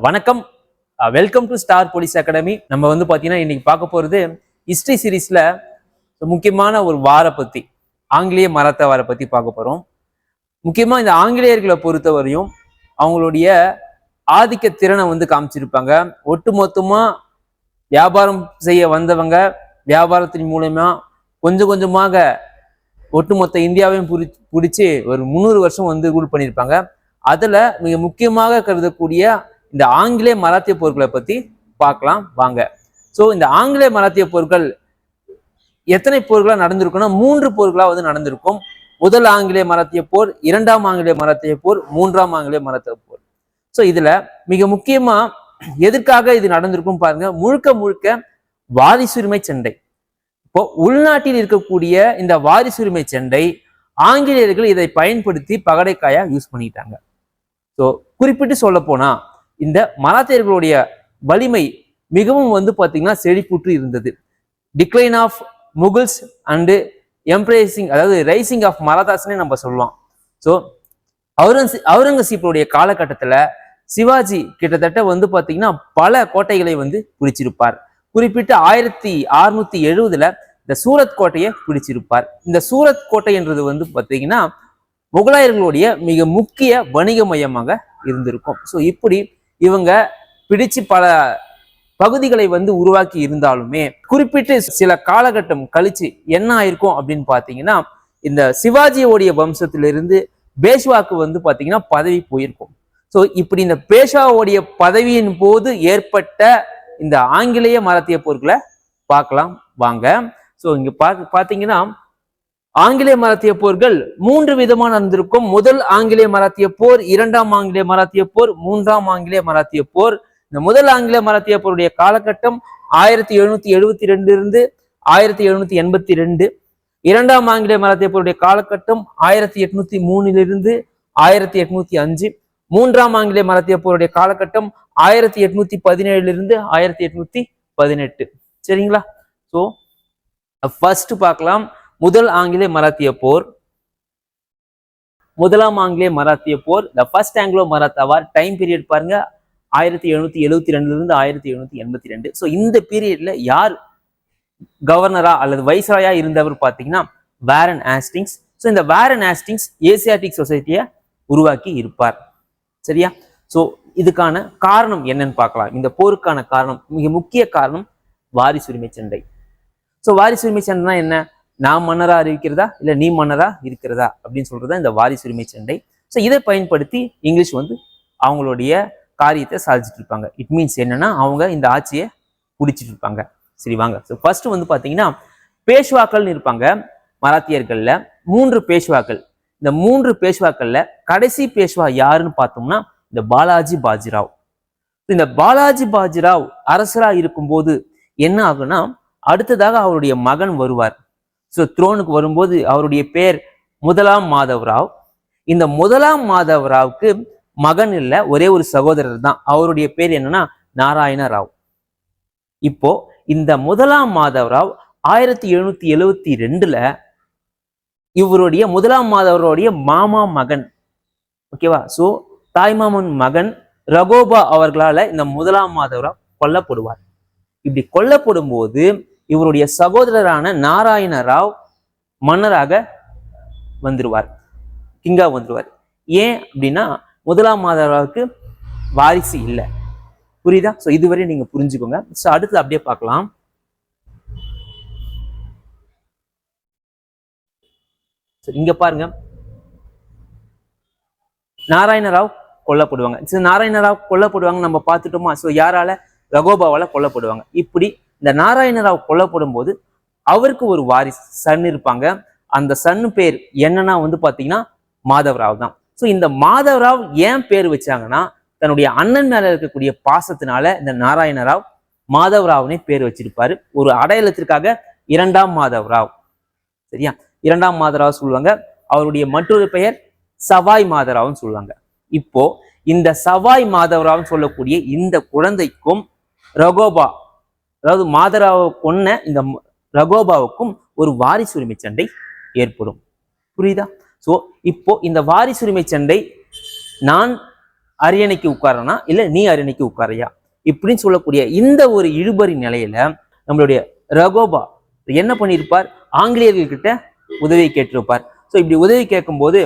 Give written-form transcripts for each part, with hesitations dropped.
வணக்கம், welcome to star police academy. நம்ம வந்து பார்த்தீங்கன்னா இன்னைக்கு பார்க்க போகிறது ஹிஸ்ட்ரி சீரீஸில் முக்கியமான ஒரு வாரை பற்றி, ஆங்கிலேய மராத்தா வாரை பற்றி பார்க்க போகிறோம். முக்கியமாக இந்த ஆங்கிலேயர்களை பொறுத்தவரையும் அவங்களுடைய ஆதிக்க திறனை வந்து காமிச்சிருப்பாங்க. ஒட்டுமொத்தமாக வியாபாரம் செய்ய வந்தவங்க வியாபாரத்தின் மூலமா கொஞ்சம் கொஞ்சமாக ஒட்டுமொத்த இந்தியாவையும் பிடிச்சி ஒரு 300 வருஷம் வந்து ரூல் பண்ணியிருப்பாங்க. அதில் மிக முக்கியமாக கருதக்கூடிய இந்த ஆங்கிலேய மராத்திய போர்களை பற்றி பார்க்கலாம் வாங்க. ஸோ இந்த ஆங்கிலேய மராத்திய போர்கள் எத்தனை போர்களாக நடந்திருக்குன்னா 3 போர்களாக வந்து நடந்திருக்கும். முதல் ஆங்கிலேய மராத்திய போர், இரண்டாம் ஆங்கிலேய மராத்திய போர், மூன்றாம் ஆங்கிலேய மராத்திய போர். ஸோ இதுல மிக முக்கியமா எதற்காக இது நடந்திருக்கும் பாருங்க. முழுக்க முழுக்க வாரிசுரிமை சண்டை. இப்போ உள்நாட்டில் இருக்கக்கூடிய இந்த வாரிசுரிமை சண்டை ஆங்கிலேயர்கள் இதை பயன்படுத்தி பகடைக்காயா யூஸ் பண்ணிட்டாங்க. ஸோ குறிப்பிட்டு சொல்ல போனா இந்த மராத்தியர்களுடைய வலிமை மிகவும் வந்து பார்த்தீங்கன்னா செழிப்புற்று இருந்தது. Decline of Mughals and embracing, அதாவது ரைசிங் ஆஃப் மராத்தாஸ்னே நம்ம சொல்லலாம். ஸோ அவுரங்கசீப்புடைய காலகட்டத்தில் சிவாஜி கிட்டத்தட்ட வந்து பார்த்தீங்கன்னா பல கோட்டைகளை வந்து பிடிச்சிருப்பார். குறிப்பிட்டு 1670 இந்த சூரத் கோட்டையை பிடிச்சிருப்பார். இந்த சூரத் கோட்டை என்றது வந்து பார்த்தீங்கன்னா முகலாயர்களுடைய மிக முக்கிய வணிக மையமாக இருந்திருக்கும். ஸோ இப்படி இவங்க பிடிச்சு பல பகுதிகளை வந்து உருவாக்கி இருந்தாலுமே குறிப்பிட்டு சில காலகட்டம் கழிச்சு என்ன ஆயிருக்கும் அப்படின்னு பார்த்தீங்கன்னா, இந்த சிவாஜியோடைய வம்சத்திலிருந்து பேஷ்வாக்கு வந்து பார்த்தீங்கன்னா பதவி போயிருக்கும். ஸோ இப்படி இந்த பேஷ்வாவுடைய பதவியின் போது ஏற்பட்ட இந்த ஆங்கிலேய மராத்திய போர்களை பார்க்கலாம் வாங்க. ஸோ இங்க பார்த்தீங்கன்னா ஆங்கிலேய மராத்திய போர்கள் 3 விதமா நடந்திருக்கும். முதல் ஆங்கிலேய மராத்திய போர், இரண்டாம் ஆங்கிலேய மராத்திய போர், மூன்றாம் ஆங்கிலேய மராத்திய போர். இந்த முதல் ஆங்கிலேய மராத்திய போருடைய காலகட்டம் 1772 இருந்து 1782. இரண்டாம் ஆங்கிலேய மராத்திய போருடைய காலகட்டம் 1803 இருந்து 1805. மூன்றாம் ஆங்கிலேய மராத்திய போருடைய காலகட்டம் 1817 இருந்து 1818. சரிங்களா? ஸோ ஃபர்ஸ்ட் பார்க்கலாம் முதல் ஆங்கிலேய மராத்திய போர். முதலாம் ஆங்கிலேய மராத்திய போர், the first Anglo Maratha war. Time period பாருங்க 1772 இருந்து 1782. ஸோ இந்த பீரியட்ல யார் கவர்னரா அல்லது வைஸ்ராயா இருந்தவர் பார்த்தீங்கன்னா வாரன் ஹேஸ்டிங்ஸ். ஸோ இந்த வாரன் ஹேஸ்டிங்ஸ் ஏசியாட்டிக் சொசைட்டியை உருவாக்கி இருப்பார். சரியா? ஸோ இதுக்கான காரணம் என்னன்னு பார்க்கலாம். இந்த போருக்கான காரணம், மிக முக்கிய காரணம் வாரிசுரிமை சண்டை. ஸோ வாரிசுரிமை சண்டைனா என்ன? நான் மன்னரா இருக்கிறதா இல்ல நீ மன்னரா இருக்கிறதா அப்படின்னு சொல்றதா இந்த வாரிசுரிமை சண்டை. ஸோ இதை பயன்படுத்தி இங்கிலீஷ் வந்து அவங்களுடைய காரியத்தை சாதிச்சுட்டு இருப்பாங்க. இட் மீன்ஸ் என்னன்னா அவங்க இந்த ஆட்சியை பிடிச்சிட்டு இருப்பாங்க. சரி வாங்க. ஸோ ஃபர்ஸ்ட் வந்து பாத்தீங்கன்னா பேஷ்வாக்கள்னு இருப்பாங்க மராத்தியர்கள்ல. 3 பேஷ்வாக்கள். இந்த 3 பேஷ்வாக்கள்ல கடைசி பேஷ்வா யாருன்னு பார்த்தோம்னா இந்த பாலாஜி பாஜிராவ். இந்த பாலாஜி பாஜிராவ் அரசரா இருக்கும்போது என்ன ஆகுனா, அடுத்ததாக அவருடைய மகன் வருவார். ஸோ த்ரோனுக்கு வரும்போது அவருடைய பேர் முதலாம் மாதவராவ். இந்த முதலாம் மாதவராவுக்கு மகன் இல்லை, ஒரே ஒரு சகோதரர் தான். அவருடைய பேர் என்னன்னா நாராயண ராவ். இப்போ இந்த முதலாம் மாதவராவ் 1772 இவருடைய முதலாம் மாதவருடைய மாமா மகன், ஓகேவா? ஸோ தாய்மாமன் மகன் ரகோபா அவர்களால இந்த முதலாம் மாதவராவ் கொல்லப்படுவார். இப்படி கொல்லப்படும் போது இவருடைய சகோதரரான நாராயண ராவ் மன்னராக வந்துருவார், கிங்கா வந்துருவார். ஏன் அப்படின்னா முதலாம் மாதவராவுக்கு வாரிசு இல்லை. புரியுதா? ஸோ இதுவரை நீங்க புரிஞ்சுக்கோங்க. ஸோ அடுத்து அப்படியே பார்க்கலாம். இங்க பாருங்க, நாராயண ராவ் கொல்லப்படுவாங்க. நாராயண ராவ் கொல்லப்படுவாங்க நம்ம பார்த்துட்டோமா? ஸோ யாரால? ரகோபாவால கொல்லப்படுவாங்க. இப்படி இந்த நாராயண ராவ் கொல்லப்படும் போது அவருக்கு ஒரு வாரிசு சன் இருப்பாங்க. அந்த சன்னு பேர் என்னன்னா வந்து பாத்தீங்கன்னா மாதவராவ் தான். ஸோ இந்த மாதவராவ் ஏன் பேர் வச்சாங்கன்னா, தன்னுடைய அண்ணன் மேல இருக்கக்கூடிய பாசத்தினால இந்த நாராயண ராவ் மாதவராவ்னே பேர் வச்சிருப்பாரு. ஒரு அடையாளத்திற்காக இரண்டாம் மாதவராவ். சரியா? இரண்டாம் மாதவராவ் சொல்லுவாங்க. அவருடைய மற்றொரு பெயர் சவாய் மாதவராவ்னு சொல்லுவாங்க. இப்போ இந்த சவாய் மாதவராவ்னு சொல்லக்கூடிய இந்த குழந்தைக்கும் ரகோபா, அதாவது மாதவராவை கொன்ன இந்த ரகோபாவுக்கும் ஒரு வாரிசுரிமை சண்டை ஏற்படும். புரியுதா? ஸோ இப்போ இந்த வாரிசுரிமை சண்டை நான் அரியணைக்கு உட்காரனா இல்ல நீ அரியணைக்கு உட்காரையா இப்படின்னு சொல்லக்கூடிய இந்த ஒரு இழுபறி நிலையில நம்மளுடைய ரகோபா என்ன பண்ணியிருப்பார், ஆங்கிலேயர்கள் கிட்ட உதவி கேட்டிருப்பார். ஸோ இப்படி உதவி கேட்கும்போது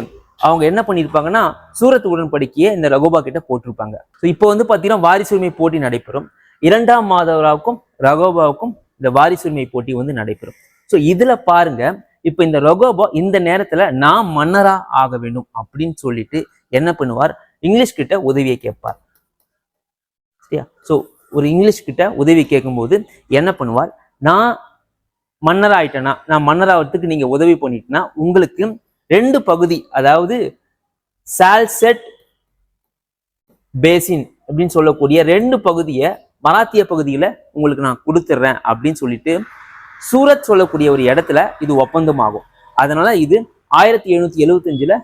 அவங்க என்ன பண்ணியிருப்பாங்கன்னா சூரத் உடன்படிக்கையை இந்த ரகோபா கிட்ட போட்டிருப்பாங்க. ஸோ இப்போ வந்து பார்த்தீங்கன்னா வாரிசுரிமை போட்டி நடைபெறும். 2ஆம் மாதவராவுக்கும் ரகோபாவுக்கும் இந்த வாரிசுரிமை போட்டி வந்து நடைபெறும். ஸோ இதுல பாருங்க, இப்ப இந்த ரகோபா இந்த நேரத்துல நான் மன்னரா ஆக வேண்டும் அப்படின்னு சொல்லிட்டு என்ன பண்ணுவார், இங்கிலீஷ் கிட்ட உதவியை கேட்பார். சரியா? ஸோ ஒரு இங்கிலீஷ் கிட்ட உதவி கேட்கும்போது என்ன பண்ணுவார், நான் மன்னராயிட்டேன்னா, நான் மன்னராகிறதுக்கு நீங்க உதவி பண்ணிட்டேன்னா உங்களுக்கு 2 பகுதி, அதாவது சால்செட் பேசின் அப்படின்னு சொல்லக்கூடிய 2 பகுதியை மராத்திய பகுதியில உங்களுக்கு நான் கொடுத்துட்றேன் அப்படின்னு சொல்லிட்டு சூரத் சொல்லக்கூடிய ஒரு இடத்துல இது ஒப்பந்தமாகும். அதனால இது 1775ல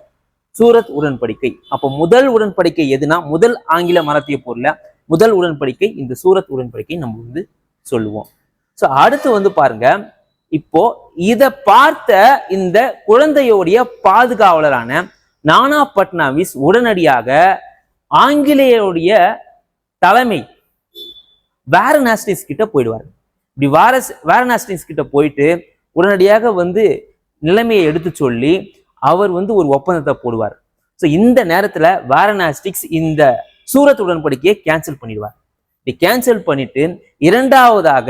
சூரத் உடன்படிக்கை. அப்போ முதல் உடன்படிக்கை எதுனா, முதல் ஆங்கில மராத்திய போர்ல முதல் உடன்படிக்கை இந்த சூரத் உடன்படிக்கை நம்ம வந்து சொல்லுவோம். ஸோ அடுத்து வந்து பாருங்க, இப்போ இத பார்த்த இந்த குழந்தையோடைய பாதுகாவலரான நானா பட்னாவிஸ் உடனடியாக ஆங்கிலேயருடைய தலைமை வாரணாசிஸ் கிட்ட போயிடுவார். இப்படி வாரணாசிஸ் கிட்ட போயிட்டு உடனடியாக வந்து நிலைமையை எடுத்து சொல்லி அவர் வந்து ஒரு ஒப்பந்தத்தை போடுவார். ஸோ இந்த நேரத்துல வாரணாசிஸ் இந்த சூரத் உடன்படிக்கையை கேன்சல் பண்ணிடுவார். இப்படி கேன்சல் பண்ணிட்டு 2ஆவதாக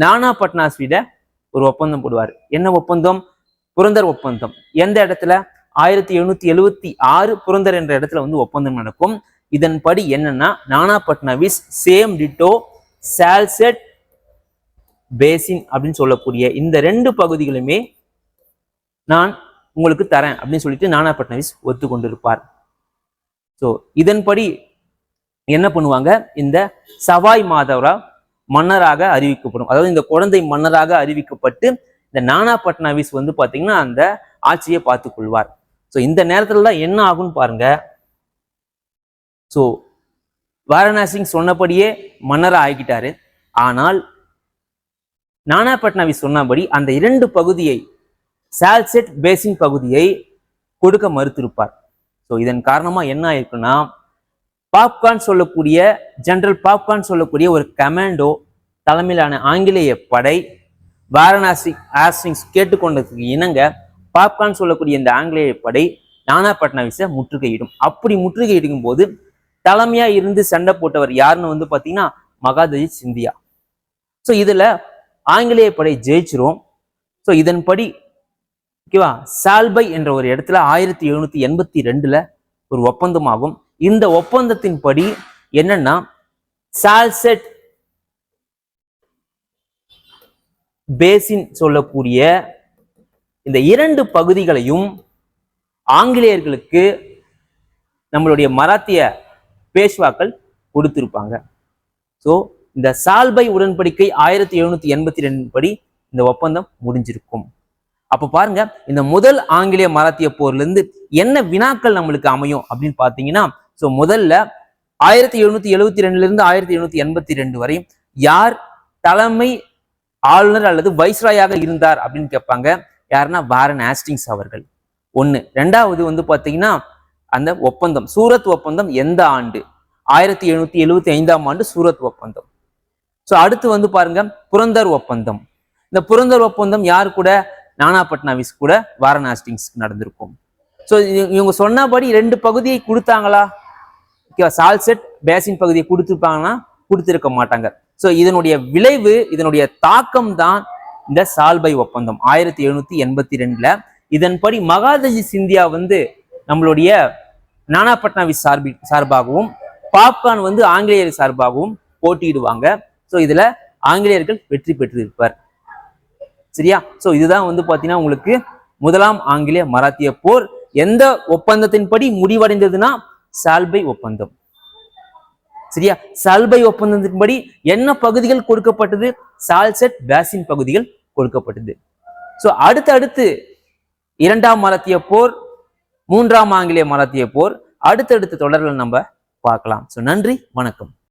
நானா பட்னாவிட ஒரு ஒப்பந்தம் போடுவார். என்ன ஒப்பந்தம்? புரந்தர் ஒப்பந்தம். எந்த இடத்துல? 1776 புரந்தர் என்ற இடத்துல வந்து ஒப்பந்தம் நடக்கும். இதன்படி என்னன்னா, நானா Fadnavis same ditto Salsette basin அப்படின்னு சொல்லக்கூடிய இந்த 2 பகுதிகளுமே நான் உங்களுக்கு தரேன் அப்படின்னு சொல்லிட்டு நானா பட்னாவிஸ் ஒத்துக்கொண்டிருப்பார். ஸோ இதன்படி என்ன பண்ணுவாங்க, இந்த சவாய் மாதவராவ் மன்னராக அறிவிக்கப்படும். அதாவது இந்த குழந்தை மன்னராக அறிவிக்கப்பட்டு இந்த நானா பட்னாவிஸ் வந்து பாத்தீங்கன்னா அந்த ஆட்சியை பார்த்துக் கொள்வார். ஸோ இந்த நேரத்துல தான் என்ன ஆகும்னு பாருங்க. ஸோ வாரணாசி சொன்னபடியே மன்னரா ஆகிட்டாரு. ஆனால் நானா பட்னாவிஸ் சொன்னபடி அந்த 2 பகுதியை, சால்செட் பேசின் பகுதியை கொடுக்க மறுத்திருப்பார். ஸோ இதன் காரணமா என்ன ஆயிருக்குன்னா, பாப்கார்ன் சொல்லக்கூடிய ஜெனரல் பாப்கார்ன் சொல்லக்கூடிய ஒரு கமாண்டோ தலைமையிலான ஆங்கிலேய படை வாரணாசி ஆஸ்டிங்ஸ் கேட்டுக்கொண்டதுக்கு இணங்க பாப்கார்ன் சொல்லக்கூடிய இந்த ஆங்கிலேய படை நானா பட்னாவிஸை முற்றுகையிடும். அப்படி முற்றுகையிடும் போது தலைமையா இருந்து சண்டை போட்டவர் யாருன்னு வந்து பாத்தீங்கன்னா மகாதஜி சிந்தியா. ஸோ இதுல ஆங்கிலேய படை ஜெயிச்சிரும். ஸோ இதன்படி ஓகேவா, சால்பை என்ற ஒரு இடத்துல 1782ல ஒரு ஒப்பந்தமாகும். இந்த ஒப்பந்தத்தின்படி என்னன்னா, சால்செட் பேசின் சொல்லக்கூடிய இந்த 2 பகுதிகளையும் ஆங்கிலேயர்களுக்கு நம்மளுடைய மராத்திய பேஷ்வாக்கள் கொடுத்திருப்பாங்க. ஸோ இந்த சால்பை உடன்படிக்கை 1782 படி இந்த ஒப்பந்தம் முடிஞ்சிருக்கும். அப்ப பாருங்க, இந்த முதல் ஆங்கிலேய மராத்திய போர்ல இருந்து என்ன வினாக்கள் நம்மளுக்கு அமையும் அப்படின்னு பாத்தீங்கன்னா, ஸோ முதல்ல 1772 இருந்து 1782 வரை யார் தலைமை ஆளுநர் அல்லது வைஸ்ராயாக இருந்தார் அப்படின்னு கேட்பாங்க. யாருன்னா வாரன் ஆஸ்டிங்ஸ் அவர்கள். 1. 2வது வந்து பாத்தீங்கன்னா அந்த ஒப்பந்தம், சூரத் ஒப்பந்தம் எந்த ஆண்டு? 1775ஆம் ஆண்டு சூரத் ஒப்பந்தம். ஸோ அடுத்து வந்து பாருங்க புரந்தர் ஒப்பந்தம். இந்த புரந்தர் ஒப்பந்தம் யார் கூட? நானா பட்னாவிஸ் கூட வாரன் ஆஸ்டிங்ஸ்க்கு நடந்திருக்கும். ஸோ இவங்க சொன்னபடி 2 பகுதியை கொடுத்தாங்களா? சால்செட் பேசின் பகுதியை கொடுத்துருப்பாங்கன்னா கொடுத்திருக்க மாட்டாங்க. ஸோ இதனுடைய விளைவு, இதனுடைய தாக்கம் தான் இந்த சால்பை ஒப்பந்தம் 1782ல. இதன்படி மகாதஜி சிந்தியா வந்து நம்மளுடைய நானா பட்னாவிஸ் சார்பாகவும் பாப்கார்ன் வந்து ஆங்கிலேயர் சார்பாகவும் போட்டியிடுவாங்க. ஸோ இதுல ஆங்கிலேயர்கள் வெற்றி பெற்றிருப்பார். சரியா? ஸோ இதுதான் வந்து பாத்தீங்கன்னா உங்களுக்கு முதலாம் ஆங்கிலேய மராத்திய போர் எந்த ஒப்பந்தத்தின்படி முடிவடைந்ததுன்னா சால்பை ஒப்பந்தம். சரியா? சால்பை ஒப்பந்தத்தின்படி என்ன பகுதிகள் கொடுக்கப்பட்டது? சால்செட் பேசின் பகுதிகள் கொடுக்கப்பட்டது. ஸோ அடுத்து 2ஆம் மராத்திய போர், 3ஆம் ஆங்கிலேய மராத்திய போர் அடுத்தடுத்த தொடரில் நம்ம பார்க்கலாம். ஸோ நன்றி, வணக்கம்.